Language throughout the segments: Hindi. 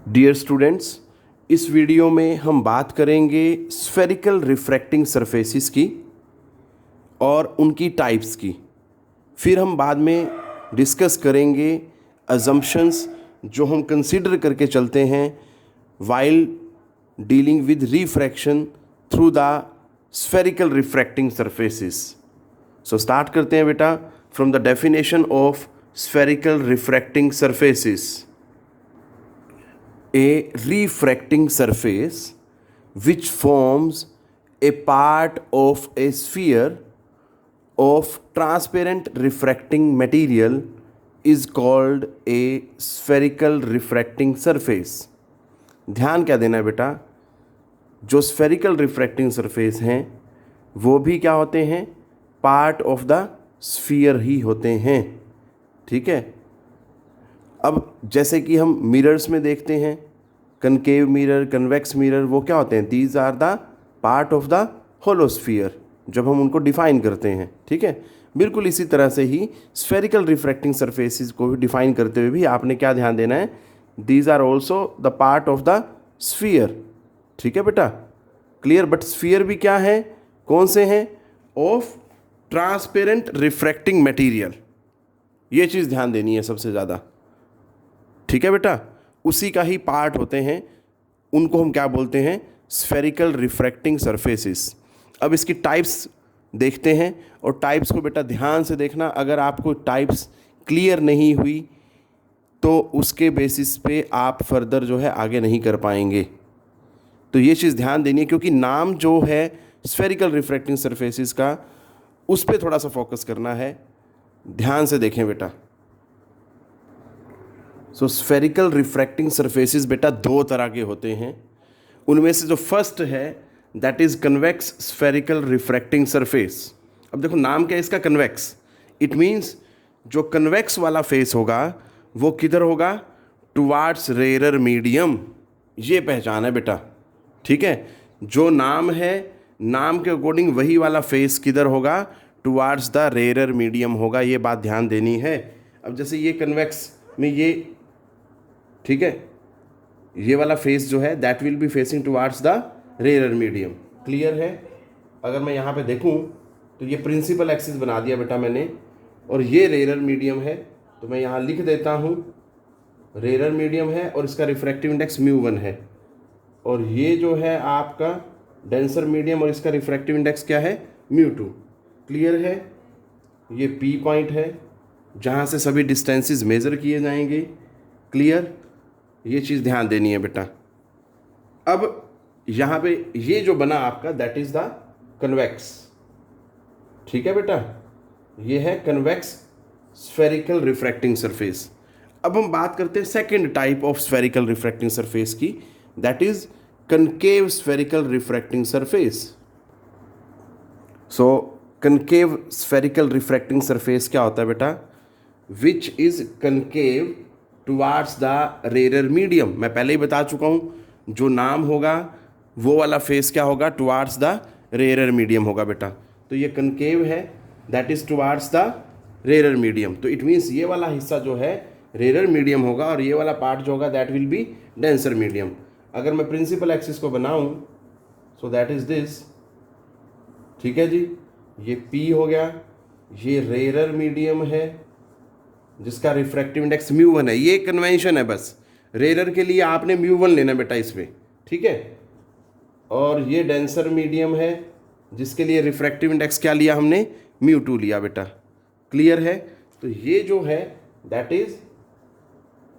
डियर स्टूडेंट्स, इस वीडियो में हम बात करेंगे स्फेरिकल रिफ्रैक्टिंग सरफेसेस की और उनकी टाइप्स की। फिर हम बाद में डिस्कस करेंगे अजम्पशंस जो हम कंसीडर करके चलते हैं while dealing with refraction through the spherical refracting surfaces. So start करते हैं बेटा from the definition of spherical refracting surfaces. A refracting surface which forms a part of a sphere of transparent refracting material is called a spherical refracting surface। ध्यान क्या देना है बेटा, जो spherical refracting surface हैं वो भी क्या होते हैं, पार्ट ऑफ द स्फीयर ही होते हैं। ठीक है, अब जैसे कि हम मिरर्स में देखते हैं, कनकेव मिरर, कन्वेक्स मिरर, वो क्या होते हैं, these are the part of the holosphere जब हम उनको डिफाइन करते हैं। ठीक है, बिल्कुल इसी तरह से ही स्फेरिकल रिफ्रैक्टिंग सरफेसेस को भी डिफाइन करते हुए भी आपने क्या ध्यान देना है, these are also the part of the sphere. ठीक है बेटा, क्लियर। बट स्फीयर भी क्या है, कौन से हैं, ऑफ ट्रांसपेरेंट रिफ्रैक्टिंग मटेरियल। ये चीज़ ध्यान देनी है सबसे ज़्यादा। ठीक है बेटा, उसी का ही पार्ट होते हैं, उनको हम क्या बोलते हैं, स्फेरिकल रिफ्रैक्टिंग सरफेसेस। अब इसकी टाइप्स देखते हैं, और टाइप्स को बेटा ध्यान से देखना। अगर आपको टाइप्स क्लियर नहीं हुई तो उसके बेसिस पे आप फर्दर जो है आगे नहीं कर पाएंगे। तो ये चीज़ ध्यान देनी है, क्योंकि नाम जो है स्फेरिकल रिफ्रैक्टिंग सरफेसेस का, उस पर थोड़ा सा फोकस करना है। ध्यान से देखें बेटा। सो स्फेरिकल रिफ्रैक्टिंग सरफेसेस बेटा दो तरह के होते हैं। उनमें से जो फर्स्ट है that is convex spherical refracting surface. अब देखो नाम क्या है इसका, कन्वेक्स। इट मीन्स जो कन्वेक्स वाला फेस होगा वो किधर होगा, टुवार्ड्स रेयर मीडियम। ये पहचान है बेटा। ठीक है, जो नाम है, नाम के अकॉर्डिंग वही वाला फेस किधर होगा, टुवार्ड्स द रेयर मीडियम होगा। ये बात ध्यान देनी है। अब जैसे ये कन्वेक्स में ये, ठीक है, ये वाला फेस जो है that will be facing towards the rare medium. Clear है। अगर मैं यहाँ पे देखूँ तो ये प्रिंसिपल एक्सिस बना दिया बेटा मैंने, और ये रेयर मीडियम है, तो मैं यहाँ लिख देता हूँ रेयर मीडियम है और इसका रिफ्रैक्टिव इंडेक्स μ1 है, और ये जो है आपका डेंसर मीडियम और इसका रिफ्रैक्टिव इंडेक्स क्या है, μ2। क्लियर है। ये P पॉइंट है जहाँ से सभी डिस्टेंसेस मेज़र किए जाएंगे। क्लियर, ये चीज़ ध्यान देनी है बेटा। अब यहाँ पे ये जो बना आपका दैट इज़ द कन्वेक्स। ठीक है बेटा, ये है कन्वेक्स स्फेरिकल रिफ्रैक्टिंग सरफेस। अब हम बात करते हैं second type of spherical refracting surface की, that is concave spherical refracting surface. So concave spherical refracting surface क्या होता है बेटा, which is concave towards the rare medium. मैं पहले ही बता चुका हूँ, जो नाम होगा वो वाला फेस क्या होगा, टुवार्ड्स द रेयर मीडियम होगा बेटा। तो ये कनकेव है, that is towards the rare medium. तो इट मीन्स ये वाला हिस्सा जो है रेयर मीडियम होगा, और ये वाला पार्ट जो होगा that will B denser medium. अगर मैं प्रिंसिपल एक्सिस को बनाऊँ, सो दैट इज़ दिस। ठीक है जी, ये P हो गया, ये रेयर मीडियम है जिसका रिफ्रैक्टिव इंडेक्स μ1 है। ये कन्वेंशन है, बस रेयर के लिए आपने μ1 लेना बेटा इसमें। ठीक है, और ये डेंसर मीडियम है जिसके लिए रिफ्रैक्टिव इंडेक्स क्या लिया हमने, μ2 लिया बेटा। क्लियर है। तो ये जो है that is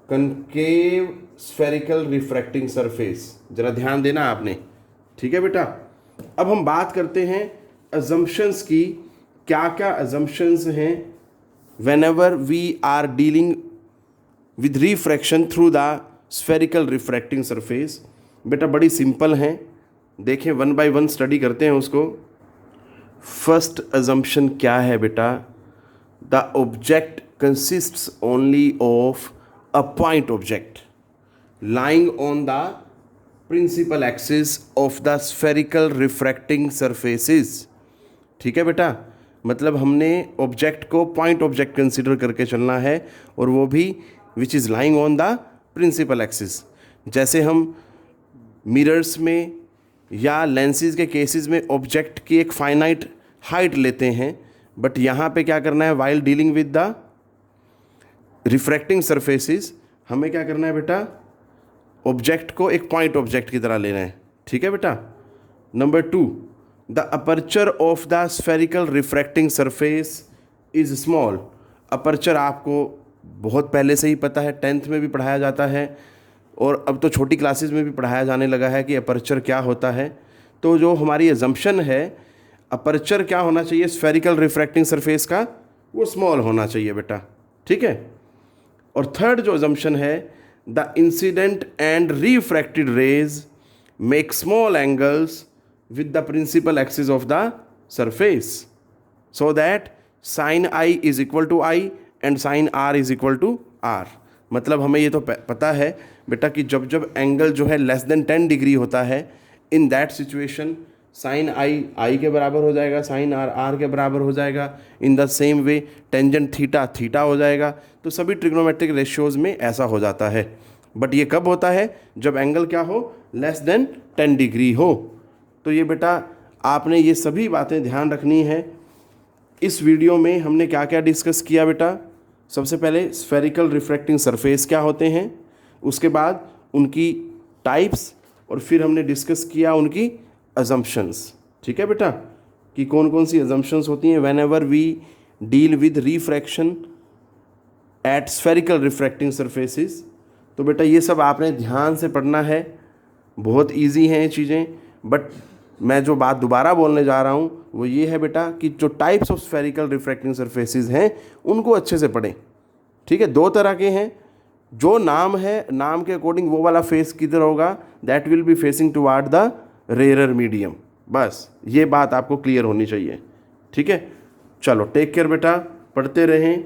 concave spherical refracting surface. जरा ध्यान देना आपने। ठीक है बेटा, अब हम बात करते हैं अजम्पशंस की। क्या क्या अजम्पशंस हैं whenever we are dealing with refraction through the spherical refracting surface। बेटा बड़ी सिंपल हैं, देखें वन बाय वन स्टडी करते हैं उसको। फर्स्ट अजम्पशन क्या है बेटा, the object consists only of a point object lying on the principal axis of the spherical refracting surfaces। ठीक है बेटा, मतलब हमने ऑब्जेक्ट को पॉइंट ऑब्जेक्ट कंसिडर करके चलना है, और वो भी which is lying on the principal axis. जैसे हम मिरर्स में या लेंसेज के केसेस में ऑब्जेक्ट की एक फाइनाइट हाइट लेते हैं, बट यहाँ पे क्या करना है, while dealing with the refracting surfaces, हमें क्या करना है बेटा, ऑब्जेक्ट को एक पॉइंट ऑब्जेक्ट की तरह लेना है। ठीक है बेटा। Number 2, the aperture of the spherical refracting surface is small. Aperture आपको बहुत पहले से ही पता है, 10th में भी पढ़ाया जाता है और अब तो छोटी क्लासेस में भी पढ़ाया जाने लगा है कि अपर्चर क्या होता है। तो जो हमारी अजम्पशन है, अपर्चर क्या होना चाहिए स्फेरिकल रिफ्रैक्टिंग सरफेस का, वो स्मॉल होना चाहिए बेटा। ठीक है। और थर्ड जो अजम्पशन है, the incident and refracted rays make small angles with the principal axis of the surface, so that sin I is equal to I and sin R is equal to R। मतलब हमें ये तो पता है बेटा कि जब जब एंगल जो है लेस देन 10 डिग्री होता है, इन दैट सिचुएशन साइन आई के बराबर हो जाएगा, साइन आर के बराबर हो जाएगा। In the same way tangent theta हो जाएगा। तो सभी ट्रिग्नोमेट्रिक रेशियोज में ऐसा हो जाता है। बट ये कब होता है, जब एंगल क्या हो, लेस देन 10 डिग्री हो। तो ये बेटा आपने ये सभी बातें ध्यान रखनी है। इस वीडियो में हमने क्या क्या डिस्कस किया बेटा, सबसे पहले स्फेरिकल रिफ्रैक्टिंग सरफेस क्या होते हैं, उसके बाद उनकी टाइप्स, और फिर हमने डिस्कस किया उनकी अजम्पशंस। ठीक है बेटा, कि कौन कौन सी अजम्पशंस होती हैं whenever we deal with refraction at spherical refracting surfaces. तो बेटा ये सब आपने ध्यान से पढ़ना है, बहुत ईजी हैं ये चीज़ें। बट मैं जो बात दोबारा बोलने जा रहा हूँ वो ये है बेटा कि जो types of spherical refracting surfaces हैं उनको अच्छे से पढ़ें। ठीक है। 2 तरह के हैं, जो नाम है, नाम के अकॉर्डिंग वो वाला फेस किधर होगा, that will be facing toward the rare medium. बस ये बात आपको क्लियर होनी चाहिए। ठीक है। चलो टेक केयर बेटा, पढ़ते रहें।